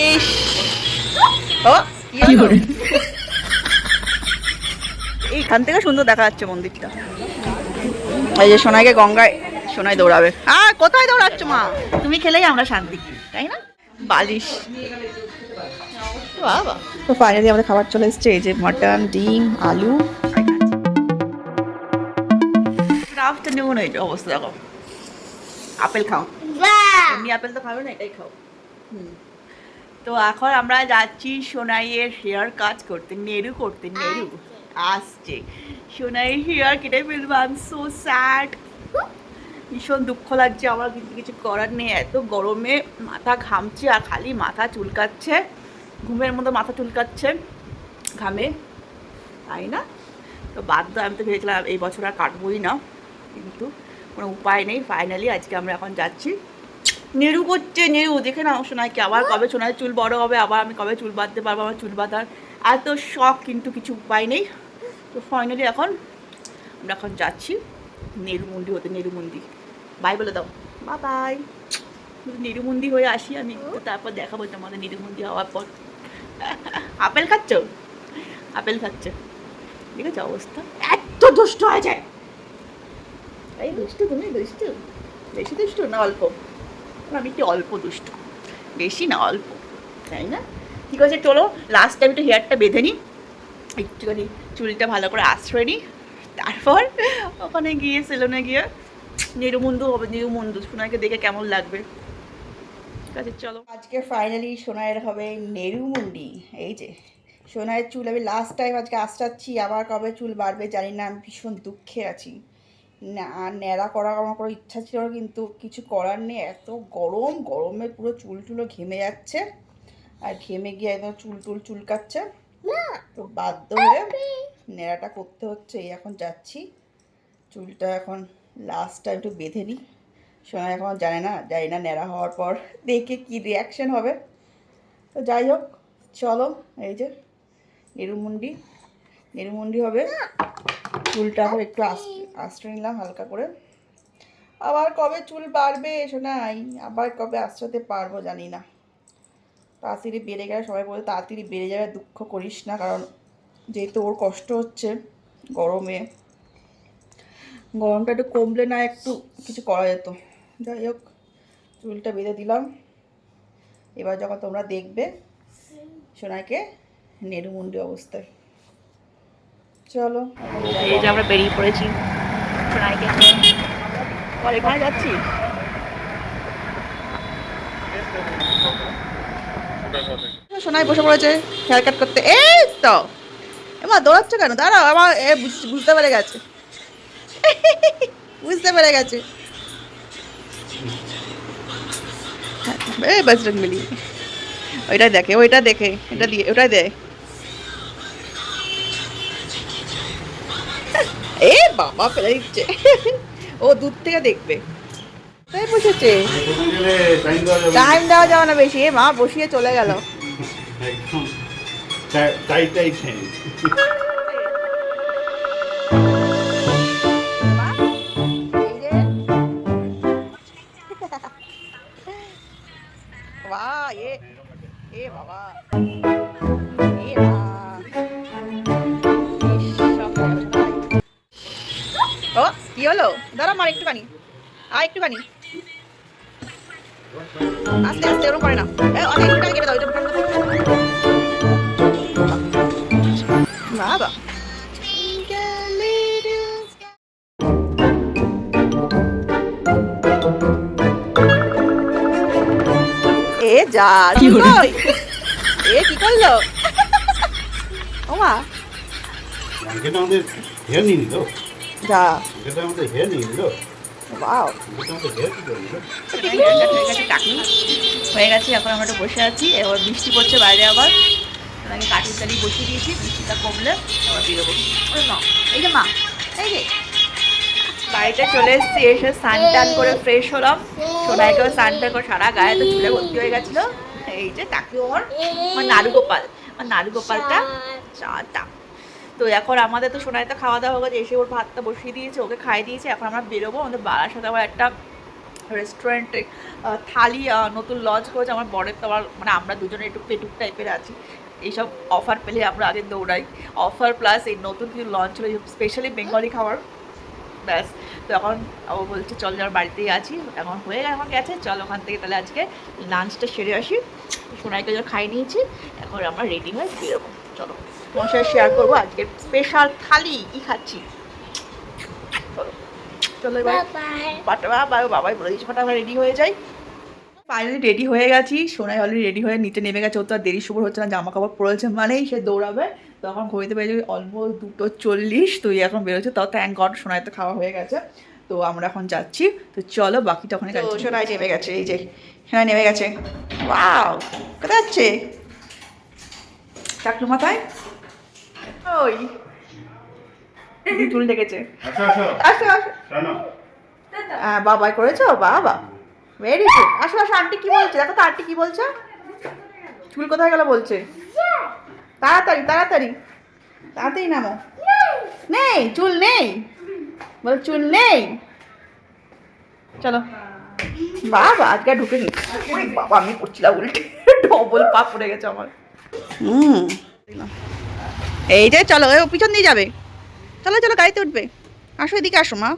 ইস ও কি হলো? এইখান থেকে সুন্দর দেখা যাচ্ছে মন্দিরটা। এই যে সোনাইকে গঙ্গায়, সোনাই দৌড়াবে। কোথায় দৌড়াচ্ছ মা? তুমি খেলেই আমরা শান্তি, তাই না? বালিশ। বাবা, তো ফাইনালি আমাদের খাবার চলে এসছে। এই যে মটন, ডিম, আলু। আফটারনুন এই অবস্থা দেখো। আপেল খাও, এমনি আপেল তো খাবে না, এটাই খাও। তো এখন আমরা যাচ্ছি সোনাইয়ের হেয়ার কাট করতে, নেরু করতে। নেরু আসছে, সোনাইয়ের হেয়ার কেটে ফেলবো। আই এম সো স্যাড, ভীষণ দুঃখ লাগছে আমার, কিন্তু কিছু করার নেই। এত গরমে মাথা ঘামছে আর খালি মাথা চুলকাচ্ছে, ঘুমের মতো মাথা চুলকাচ্ছে ঘামে, তাই না? তো বাধ্য, আমি তো ভেবেছিলাম এই বছর আর কাটবোই না, কিন্তু কোনো উপায় নেই। ফাইনালি আজকে আমরা এখন যাচ্ছি। নেরু করছে, নেরু দেখে না সোনাইকে। আবার কবে সোনার চুল বড় হবে, আবার আমি কবে চুল বাঁধতে পারবো। আমার চুল বাঁধার এত শখ, কিন্তু কিছু উপায় নেই। তো ফাইনালি এখন আমরা এখন যাচ্ছি নেরুমন্ডি হতে। নেরুমন্ডি বাই বলে দাও, বা বাই। নেরুমন্ডি হয়ে আসি আমি, তারপর দেখাবো তোমাদের নেরুমন্ডি হওয়ার পর। আপেল খাচ্ছ? আপেল খাচ্ছে, ঠিক আছে? অবস্থা এত দুষ্ট হয়ে যায়। এই দুষ্টু, তুমি দুষ্টু, বেশি দুষ্টু না অল্প? আমি একটু অল্প দুষ্টু, বেশি না অল্প, তাই না? ঠিক আছে, চলো লাস্ট টাইম একটু হেয়ারটা বেঁধে নিই, একটুখানি চুলটা ভালো করে আশ্রয় নিই, তারপর ওখানে গিয়ে সেলুনে গিয়ে নেরুমুন্ডু হবে। নেরুমুন্ডু সোনাইকে দেখে কেমন লাগবে। ঠিক আছে চলো, আজকে ফাইনালি সোনাইয়ের হবে নেরুমুন্ডি। এই যে সোনাইয়ের চুল আমি লাস্ট টাইম আজকে আশ্রাচ্ছি, আবার কবে চুল বাড়বে জানি না। আমি ভীষণ দুঃখে আছি। না, ন্যাড়া করা আমার কোনো ইচ্ছা ছিল না, কিন্তু কিছু করার নেই। এত গরম, গরমে পুরো চুল টুলো ঘেমে যাচ্ছে, আর ঘেমে গিয়ে একদম চুল টুল চুলকাচ্ছে। তো বাধ্য হয়ে ন্যাড়াটা করতে হচ্ছে। এই এখন যাচ্ছি, চুলটা এখন লাস্ট টাইম একটু বেঁধে নিই। শোনা এখন জানি না ন্যাড়া হওয়ার পর দেখে কি রিয়াকশন হবে। তো যাই হোক, চলো। এই যে নেরুমুন্ডি, নেরুমুন্ডি হবে। চুলটা এখন একটু আশ্রয় নিলাম হালকা করে। আবার কবে চুল বাড়বে শোনাই, আবার কবে আশ্রাতে পারবো জানি না। তাড়াতাড়ি বেড়ে গেলে সবাই বলে তাড়াতাড়ি বেড়ে যাবে, দুঃখ করিস না, কারণ যেহেতু ওর কষ্ট হচ্ছে গরমে, গরমটা একটু কমলে না একটু কিছু করা যেত। যাই হোক, চুলটা বেঁধে দিলাম। এবার যখন তোমরা দেখবে সোনাইকে নেরুমুন্ডি অবস্থায়, চলো। এই যে আমরা বেরিয়ে পড়েছি সোনাইকে নিয়ে। পরে এখানে যাচ্ছি, সোনাই বসে পড়েছে হেয়ার কাট করতে। এই তো এমা দৌড়াচ্ছ কেন? দাঁড়াও, আমার বুঝতে পেরে গেছে, বুঝতে পেরে গেছে। এই বজরং বলি, ওইটা দেখে, ওইটা দেখে, এটা দিয়ে ওটাই দে। এ বাবা ফেলে দিচ্ছে, ও দূর থেকে দেখবে। তাই বসেছে, টাইম দেওয়া যাবে না বেশি। এ মা বসিয়ে চলে গেল। বাহ, এ বাবা, এ মা, ও কি হলো? দাঁড়া মার একটুখানি, আর একটুখানি আস্তে আস্তে, ওরকম করে না। অনেক একটুখানি কেটে দাও এটা। বাবা এ যা, এ কি করলো? ও মা আমাদের হেয়ার নিয়ে নিল, যা, আমাদের হেয়ার নিয়ে নিল। বাও হয়ে গেছে। এখন আমরা একটু বসে আছি, এবার বৃষ্টি পড়ছে বাইরে। আবার ওনাকে কাঠি টালি বসিয়ে দিয়েছি, বৃষ্টিটা কমলে আবার বেরোবো। না এই যে মা, এই যে বাড়িতে চলে এসেছি, এসে স্নান টান করে ফ্রেশ হলাম। সোনাইকেও স্নান টান করে, সারা গায়ে তো চুলে ভর্তি হয়ে গেছিলো। এই যে তাকে আমার নাড়ু গোপাল, আমার নাড়ু গোপালটা চাটা। তো এখন আমাদের তো সোনাই তো খাওয়া দাওয়া হয়ে গেছে, এসে ওর ভাতটা বসিয়ে দিয়েছে, ওকে খাইয়ে দিয়েছে। এখন আমরা বেরোবো, আমাদের বাড়ার সাথে আবার একটা রেস্টুরেন্টে থালি নতুন লঞ্চ করেছে আমার বরের। তো আমার মানে আমরা দুজনে একটু পেটুক টাইপের আছি, এইসব অফার পেলে আমরা আগে দৌড়াই। অফার প্লাস এই নতুন কিছু লঞ্চ হলো স্পেশালি বেঙ্গলি খাবার, ব্যাস। তো এখন ও বলছে চল যাওয়ার বাড়িতেই আছি, এখন এখন গেছে, চল ওখান থেকে তাহলে আজকে লাঞ্চটা সেরে আসি। সোনাইকে যা খাই নিয়েছি, এখন আমরা রেডি হয়ে বেরোবো। চলো তোমার সাথে শেয়ার করবো আজকে স্পেশাল থালি কী খাচ্ছি। চলো চলো এবার বাবাই বলে দিচ্ছি ফাটা রেডি হয়ে যাই। ফাইনালি রেডি হয়ে গেছি, সোনাই অলরেডি রেডি হয়ে নিচে নেমে গেছে। ও তো আর দেরি শুভ হচ্ছে না, জামা কাপড় পরেছে মানেই সে দৌড়াবে। তো এখন ঘড়িতে বেজে অলমোস্ট 2:40, তো এখন বেরোচ্ছে। তাও থ্যাংক গড সোনাই তো খাওয়া হয়ে গেছে। তো আমরা এখন যাচ্ছি, তো চলো বাকিটা ওখানে সোনাই নেমে গেছে, এই যে সোনাই নেমে গেছে। ওয়াও, কোথায় যাচ্ছে চাকলু মাথায়? ওই চুল ডেকেছে। আসো আসো, বাবাই করেছো, বাবা ভেরি গুড। আসো আসো, আন্টি কি বলছে দেখো তো, আন্টি কি বলছে? চুল কোথায় গেল বলছে? তাড়াতাড়ি তাড়াতাড়ি তাড়াতাড়ি নামো। নেই চুল নেই, বল চুল নেই। চলো বাবা আজকে ঢুকে নি। বাবা আমি করছিলাম উল্টে, ডবল পা পড়ে গেছে আমার। এই যে চলো, ও পিছন দিয়ে যাবে। চলো চলো গাড়িতে উঠবে। আসো এদিকে আসো মা।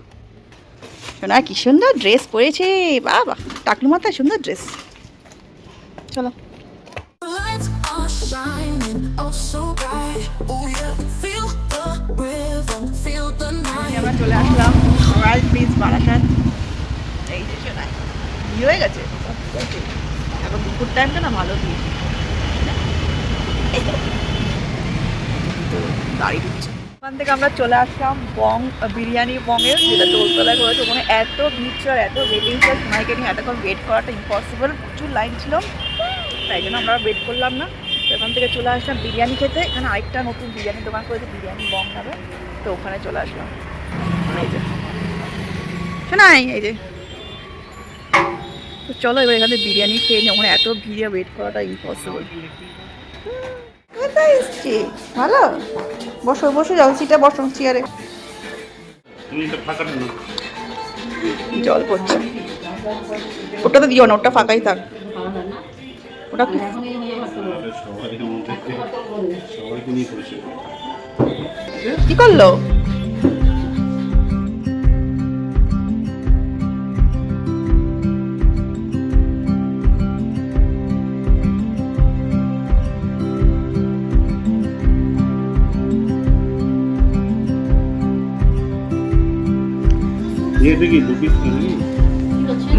শোনা কি সুন্দর ড্রেস পরেছে, বাবা টাকলু মাথায় সুন্দর ড্রেস। চলো আমরা চলে আসলাম রয়্যাল ব্রিজ বারাসাত। এই যে শোনায় ভিড় হয়ে গেছে এখন দুপুর টাইমটা না, ভালো ভিড়। এই তো গাড়ি ঢুকছে। ওখান থেকে আমরা চলে আসলাম বং বিরিয়ানি বংয়ের, যেটা দোলতলায় করেছে। ওখানে এত ভিড় ছিল, এত ওয়েটিং ছিল, সোনাইকে নিয়ে এতক্ষণ ওয়েট করাটা ইম্পসিবল, প্রচুর লাইন ছিল। তাই জন্য আমরা ওয়েট করলাম না। তো এখান থেকে চলে আসলাম বিরিয়ানি খেতে। এখানে আরেকটা নতুন বিরিয়ানির দোকান করেছে, বিরিয়ানি বং নামে। তো ওখানে চলে আসলাম। এই যে শোনাই, এই যে তো চলো এবার এখানে বিরিয়ানি খেয়ে নিই। ওখানে এত ভিড়ে ওয়েট করাটা ইম্পসিবল। কোথায় এসছি? ভালো, বসো বসে যাও, সিটে বসো চেয়ারে। জল পড়ছে, ওটা তো দিও না, ওটা ফাঁকাই থাক। ওটা কি করলো?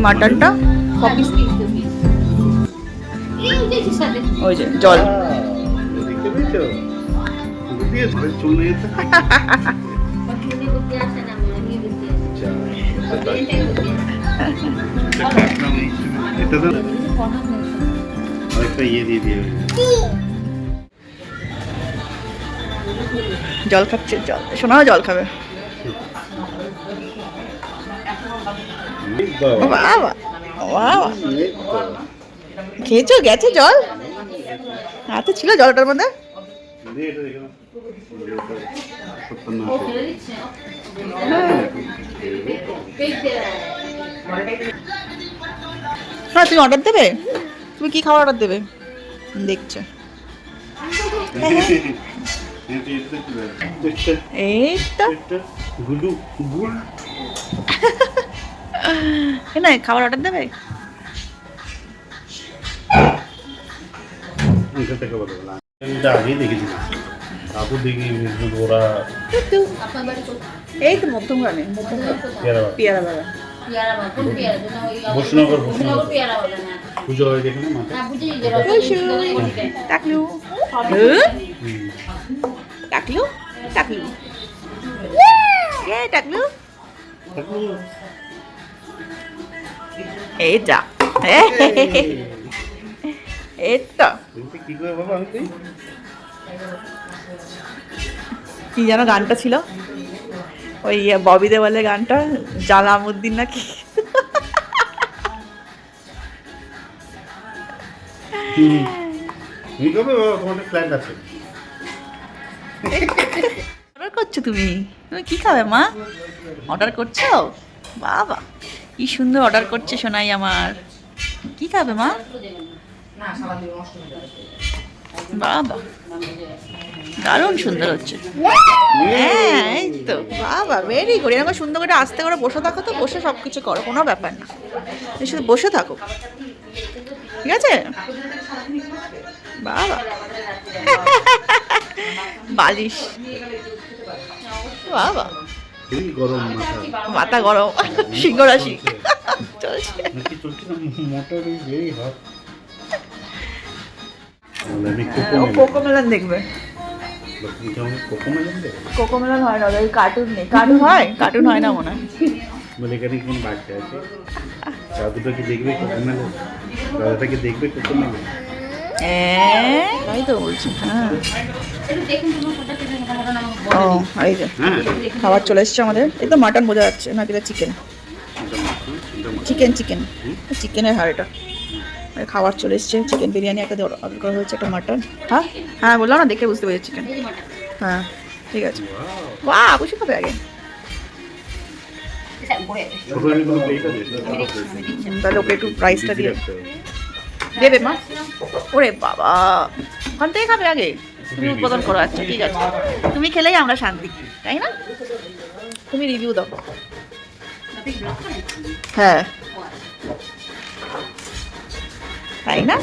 মাটনটা কপিস, ওই যে জল। জল খাচ্ছে, জল শোনাও জল খাবে। বাবা বাবা খেয়েছো, গেছে জল হাতে ছিল জলটার মধ্যে। হ্যাঁ তুমি অর্ডার দেবে? তুমি কি খাবার অর্ডার দেবে দেখছো? এই তো না খাবার অর্ডার দেবে? এই তো মধ্যমগ্রামে, পেয়ারা বাগান। পুজো হয় যেখানে টাকলু টাকলু টাকলু টাকলু এই যা এই তো কি যেন গানটা ছিল, ওই ববি দেওয়ালের গানটা, জালামুদ্দিন নাকি। অর্ডার করছো তুমি? তুমি কি খাবে মা? অর্ডার করছো? বাবা কি সুন্দর অর্ডার করছে সোনাই আমার। কি খাবে মা? বাবা দারুণ সুন্দর হচ্ছে। হ্যাঁ এই তো বাবা ভেরি গুড। এরকম সুন্দর করে আস্তে করে বসে থাকো, তো বসে সব কিছু করো, কোনো ব্যাপার না, তুমি শুধু বসে থাকো, ঠিক আছে? বাবা বালিশ, বাবা গরম মাথা গরম, সিংহরাশি চলছে। কোকোমেলন দেখবে? কোকোমেলন হয় না, ওই কার্টুন নেই। কার্টুন হয়? কার্টুন হয় না মনে হয়। বলে এখানে কোন বাচ্চা আছে দাদুটা কি দেখবে কোকোমেলন? দাদাটা কি দেখবে কোকোমেলন? তাই তো বলছি। হ্যাঁ ও এই যে খাবার চলে এসছে আমাদের। এই তো মাটন বোঝা যাচ্ছে, না এটা চিকেন। চিকেন চিকেন চিকেনের হাড় এটা। খাবার চলে এসছে, চিকেন বিরিয়ানি একটা অর্ডার করা হয়েছে, একটা মাটন। হ্যাঁ হ্যাঁ বললাম না, দেখে বুঝতে পেরেছি চিকেন। হ্যাঁ ঠিক আছে। বাহ খুশি খাবে আগে, তাহলে ওকে একটু প্রাইসটা দিয়ে দেবে মা। ওরে বাবা ওখান থেকে খাবে আগে, তুমি উদ্বোধন করো। আচ্ছা ঠিক আছে, তুমি খেলেই আমরা শান্তি, তাই না? তুমি রিভিউ দাও। হ্যাঁ তাই না?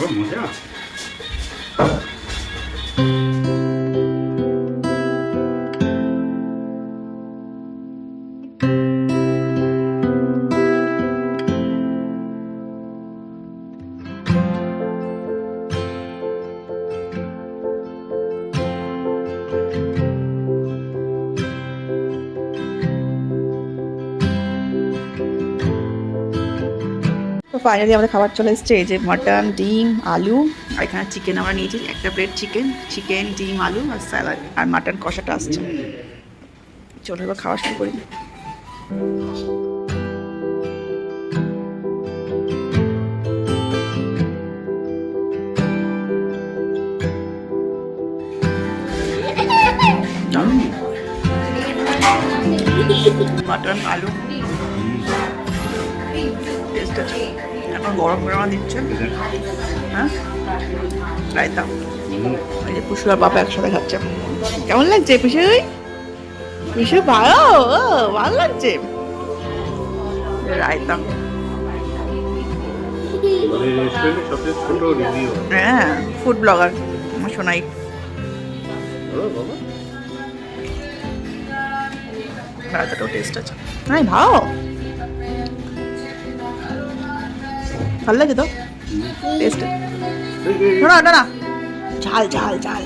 তো ফাইনালি আমাদের খাবার চলে এসছে। এই যে মাটন, ডিম, আলু, আর এখানে চিকেন আমরা নিয়েছি একটা প্লেট। চিকেন চিকেন ডিম আলু আর স্যালাড, আর মাটন কষাটা আসছে। চলো এবার খাওয়া শুরু করি। মাটন আলু টেস্ট আছে। এখন গরম গরম দিচ্ছে। হ্যাঁ রায়তা, এই যে পুষু আর বাবা একসাথে খাচ্ছে। কেমন লাগছে পুষু? পুষু ভালো, ভালো লাগছে। রায়তা, হ্যাঁ ফুড ব্লগার আমার সোনাই। রায়তাটাও টেস্ট আছে। হ্যাঁ ভালো, ভালো লাগে তো টেস্ট। শোনো এটা না, ঝাল ঝাল ঝাল।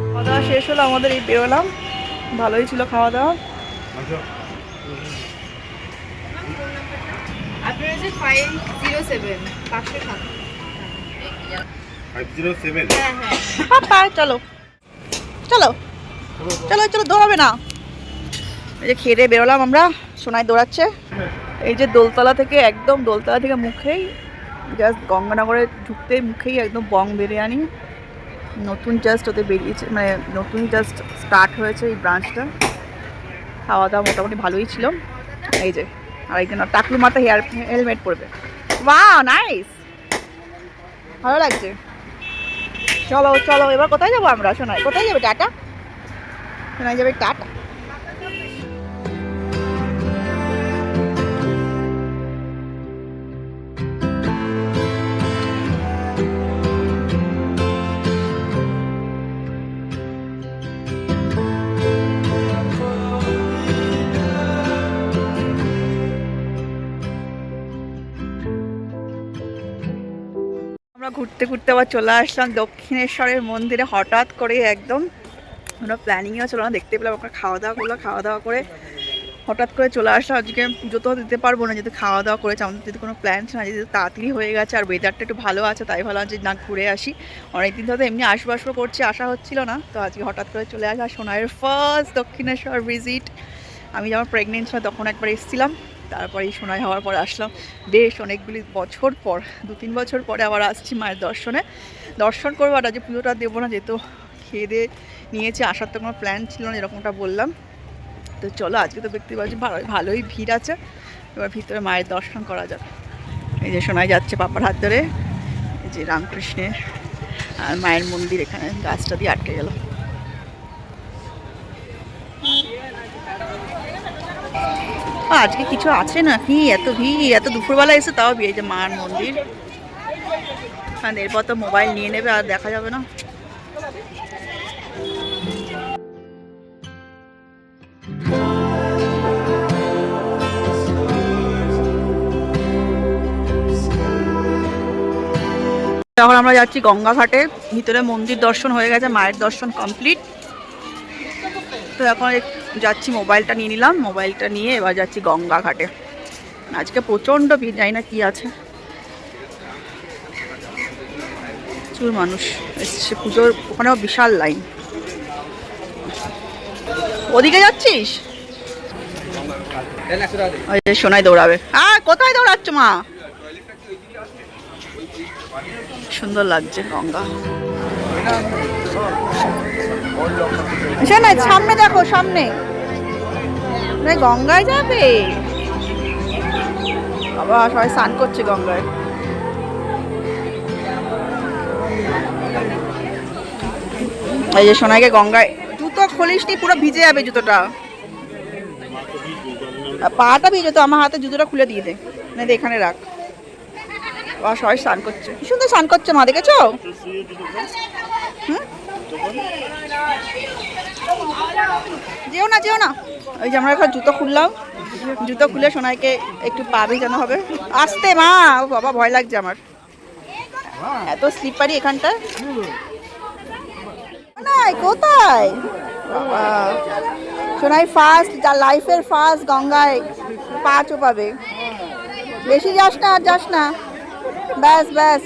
খাওয়া দাওয়া শেষ হলো আমাদের, এই বেরোলাম। ভালোই ছিল খাওয়া দাওয়া। আপনার হচ্ছে 507 507। হ্যাঁ হ্যাঁ পাপা চলো চলো চলো চলো, দৌড়াবে না। এই যে খেয়ে বেরোলাম আমরা, সোনাই দৌড়াচ্ছে। এই যে দোলতলা থেকে, একদম দোলতলা থেকে মুখেই জাস্ট গঙ্গানগরে ঢুকতেই মুখেই একদম বং বিরিয়ানি নতুন জাস্ট ওতে বেরিয়েছে, মানে নতুন জাস্ট স্টার্ট হয়েছে এই ব্রাঞ্চটা। খাওয়া দাওয়া মোটামুটি ভালোই ছিল। এই যে আর একজন টাকলু মাথা হেলমেট পরবে। বাহ নাইস, ভালো লাগছে। চলো চলো এবার কোথায় যাবো আমরা? সোনাই কোথায় যাবে? টাটা। সোনাই যাবে টাটা। আমরা ঘুরতে ঘুরতে আবার চলে আসলাম দক্ষিণেশ্বরের মন্দিরে। হঠাৎ করে একদম আমরা প্ল্যানিংও ছিল না, দেখতে পেলাম ওখানে খাওয়া দাওয়া করলাম। খাওয়া দাওয়া করে হঠাৎ করে চলে আসলাম। আজকে পুজো তো দিতে পারবো না, যেহেতু খাওয়া দাওয়া করেছে। আমাদের যদি কোনো প্ল্যান ছিল না, যেহেতু তাড়াতাড়ি হয়ে গেছে আর ওয়েদারটা একটু ভালো আছে, তাই ভাবলাম যে না ঘুরে আসি। অনেকদিন ধরে এমনি আসবো আসবো করছি, আসা হচ্ছিল না, তো আজকে হঠাৎ করে চলে আসা। সোনাইয়ের ফার্স্ট দক্ষিণেশ্বর ভিজিট। আমি যখন প্রেগনেন্ট ছিলাম তখন একবার এসেছিলাম, তারপরে এই সোনাই হওয়ার পর আসলাম বেশ অনেকগুলি বছর পর, 2-3 বছর পরে আবার আসছি মায়ের দর্শনে। দর্শন করবো আর আজ পুজোটা দেবো না, যেহেতু খেয়ে দিয়ে নিয়েছে, আসার তো কোনো প্ল্যান ছিল না এরকমটা বললাম। তো চলো, আজকে তো দেখতে পাচ্ছি ভালোই ভিড় আছে, এবার ভিতরে মায়ের দর্শন করা যাক। এই যে সোনাই যাচ্ছে পাপার হাত ধরে, এই যে রামকৃষ্ণের আর মায়ের মন্দির এখানে গাছটা দিয়ে আটকে গেল। আজকে কিছু আছে নাকি এত ভিড়, এত দুপুরবেলা এসে তাও ভিড়। এই যে মার মন্দির, আর এরপর তো মোবাইল নিয়ে নেবে আর দেখা যাবে না। এখন আমরা যাচ্ছি গঙ্গা ঘাটে, ভিতরে মন্দির দর্শন হয়ে গেছে, মায়ের দর্শন কমপ্লিট। তো এখন যাচ্ছি, মোবাইলটা নিয়ে নিলাম, মোবাইলটা নিয়ে এবার যাচ্ছি গঙ্গা ঘাটে। আজকে প্রচণ্ড ভিড়, জানি না কি আছে, প্রচুর মানুষ এসছে পুজোর, ওখানেও বিশাল লাইন। ওদিকে যাচ্ছিস? ওই যে সোনাই দৌড়াবে। হ্যাঁ, কোথায় দৌড়াচ্ছ মা? সুন্দর লাগছে গঙ্গা। না, সামনে দেখো, সামনে গঙ্গায় যাবে। আবার সবাই স্নান করছে গঙ্গায়। এই যে সোনাইকে গঙ্গায়, জুতো খোলিসনি, পুরো ভিজে যাবে জুতোটা, পাটা ভিজে তো। আমার হাতে জুতোটা খুলে দিয়ে দে, না এখানে রাখ। আবার সবাই স্নান করছে, কি সুন্দর স্নান করছে মা, দেখেছো? যেও না, যেও না। ওই যে আমরা এখন জুতো খুললাম, জুতো খুলে সোনাইকে একটু পা ভেজানো হবে। আসতে মা, ও বাবা ভয় লাগছে আমার, এত স্লিপারি এখানটা। কোথায় বাবা, সোনাই ফার্স্ট, যা লাইফের ফার্স্ট গঙ্গায় পা চোপাবে। বেশি যাস না, আর যাস না, ব্যাস ব্যাস।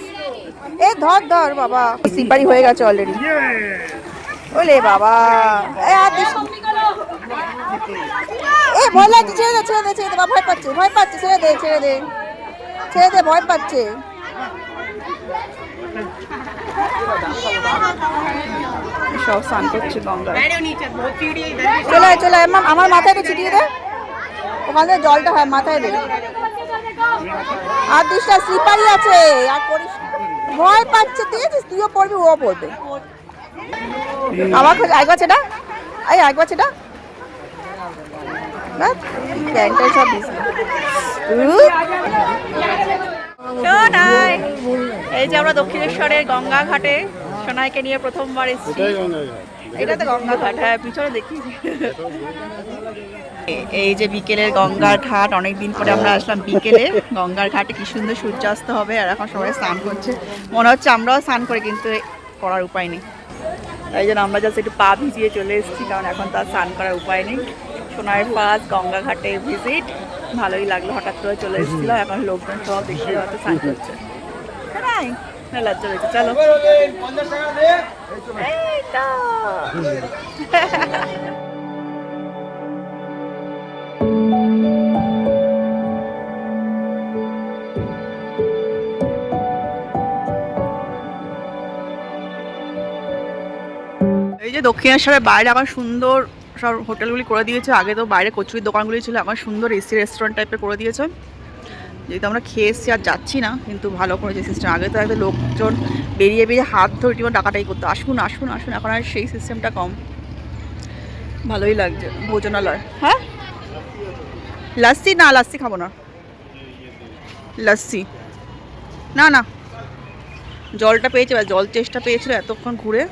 এ ধর ধর বাবা, স্লিপারি হয়ে গেছে অলরেডি। ওলে বাবা, এ ভয় লাগছে, ছেড়ে দে, ছেড়ে দে, ছেড়ে দে, ভয় পাচ্ছে, ভয় পাচ্ছে, ছেড়ে দে, ছেড়ে দে, ছেড়ে দে, ভয় পাচ্ছে। সব স্নান করছে গঙ্গায়। চলে চলে, আমার মাথায় তো ছিটিয়ে দে, ওখানে জলটা হয় মাথায় দে। আর দিসটা স্লিপারি আছে, আর করিস, ভয় পাচ্ছে, তুইও পড়বি, ও পড়বে। আমার একবার সেটা, এই একবার সেটা, প্যান্টটা সব সোনাই। এই যে আমরা দক্ষিণেশ্বরের গঙ্গা ঘাটে সোনাইকে নিয়ে প্রথমবার এসেছি। এটা তো গঙ্গা ঘাট, হ্যাঁ পিছনে দেখি। এই যে বিকেলের গঙ্গার ঘাট, অনেকদিন পরে আমরা আসলাম বিকেলে গঙ্গার ঘাটে, কি সুন্দর সূর্যাস্ত হবে। আর এখন সবাই স্নান করছে, মনে হচ্ছে আমরাও স্নান করি, কিন্তু করার উপায় নেই। তাই জন্য আমরা জাস্ট একটু পা ভিজিয়ে চলে এসেছি, কারণ এখন তার স্নান করার উপায় নেই। সোনার ফার্স্ট গঙ্গা ঘাটে ভিজিট, ভালোই লাগলো, হঠাৎ করে চলে এসেছিল। এখন লোকজন সব দেখতে হয়তো স্নান করছে, না লজ্জা পেয়েছে। চলো, এই যে দক্ষিণেশ্বরের বাইরে এখন সুন্দর সব হোটেলগুলি করে দিয়েছে। আগে তো বাইরে কচুরির দোকানগুলি ছিল, এখন সুন্দর এসি রেস্টুরেন্ট টাইপের করে দিয়েছে। যেহেতু আমরা খেয়ে এসছি আর যাচ্ছি না, কিন্তু ভালো করেছে সিস্টেম। আগে তো একদম লোকজন বেরিয়ে বেরিয়ে হাত ধরে টিমন টাকাটাই করতো, আসুন আসুন আসুন। এখন আর সেই সিস্টেমটা কম, ভালোই লাগছে। ভোজনালয়, হ্যাঁ লস্যি, না লস্যি খাবো না, লস্যি না না। জলটা পেয়েছে, জল চেষ্টা পেয়েছিল এতক্ষণ ঘুরে।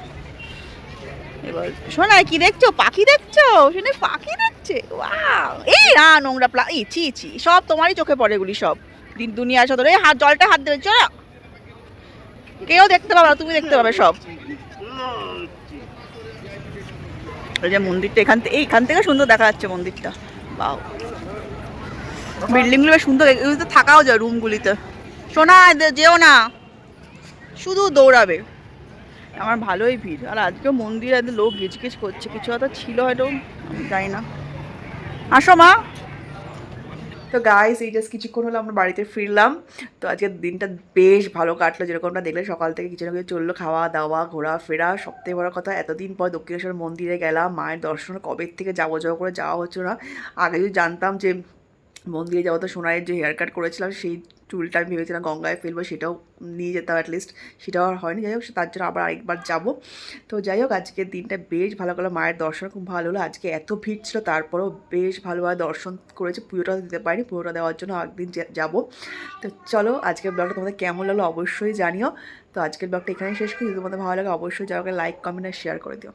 এবার শোনাই, কি দেখছো? পাখি দেখছো? শুনে পাখি দেখছে, ওয়াও। এই নোংরা এই ছি ছি, সব তোমারই চোখে পড়ে এগুলি সব, দুনিয়ার সব। এই হাত, জলটা হাত দেবে, চলো, কেউ দেখতে পাবে না, তুমি দেখতে পাবে সব। এই যে মন্দিরটা এইখান থেকে সুন্দর দেখা যাচ্ছে মন্দিরটা, বাও। বিল্ডিংগুলো সুন্দর, এগুলিতে থাকাও যায় রুমগুলিতে। শোনা যেও না, শুধু দৌড়াবে। আমার ভালোই ভিড়, আর আজকেও মন্দিরে লোক গিজগিজ করছে, কিছু হয়তো ছিল, হয়তো আমি জানি না। আসো মা। তো তো গাইস এই জাস্ট কিছুক্ষণ হলো আমরা বাড়িতে ফিরলাম। তো আজকের দিনটা বেশ ভালো কাটলো, যেরকমটা দেখলে সকাল থেকে কিছু না কিছু চললো, খাওয়া দাওয়া ঘোরাফেরা। সবথেকে বড় কথা এতদিন পর দক্ষিণেশ্বর মন্দিরে গেলাম, মায়ের দর্শন কবে থেকে যাবো করে যাওয়া হচ্ছে না। আগে যদি জানতাম যে মন্দিরে যাবো তো সোনাইয়ের যে হেয়ার কাট করেছিলাম সেই চুলটা আমি ভেবেছিলাম গঙ্গায় ফেলবো, সেটাও নিয়ে যেতাম অ্যাটলিস্ট, সেটাও আর হয়নি। যাই হোক তার জন্য আবার আরেকবার যাবো। তো যাই হোক আজকের দিনটা বেশ ভালো করলো, মায়ের দর্শন খুব ভালো হলো। আজকে এত ভিড় ছিল তারপরেও বেশ ভালোভাবে দর্শন করেছে। পুজোটা দিতে পারিনি, পুজোটা দেওয়ার জন্য একদিন যাবো। তো চলো আজকের ব্লগটা তোমাদের কেমন লাগলো অবশ্যই জানিও। তো আজকের ব্লগটা এখানেই শেষ করি। যদি তোমাদের ভালো লাগে অবশ্যই যাওয়াকে লাইক কমেন্ট আর শেয়ার করে দিও।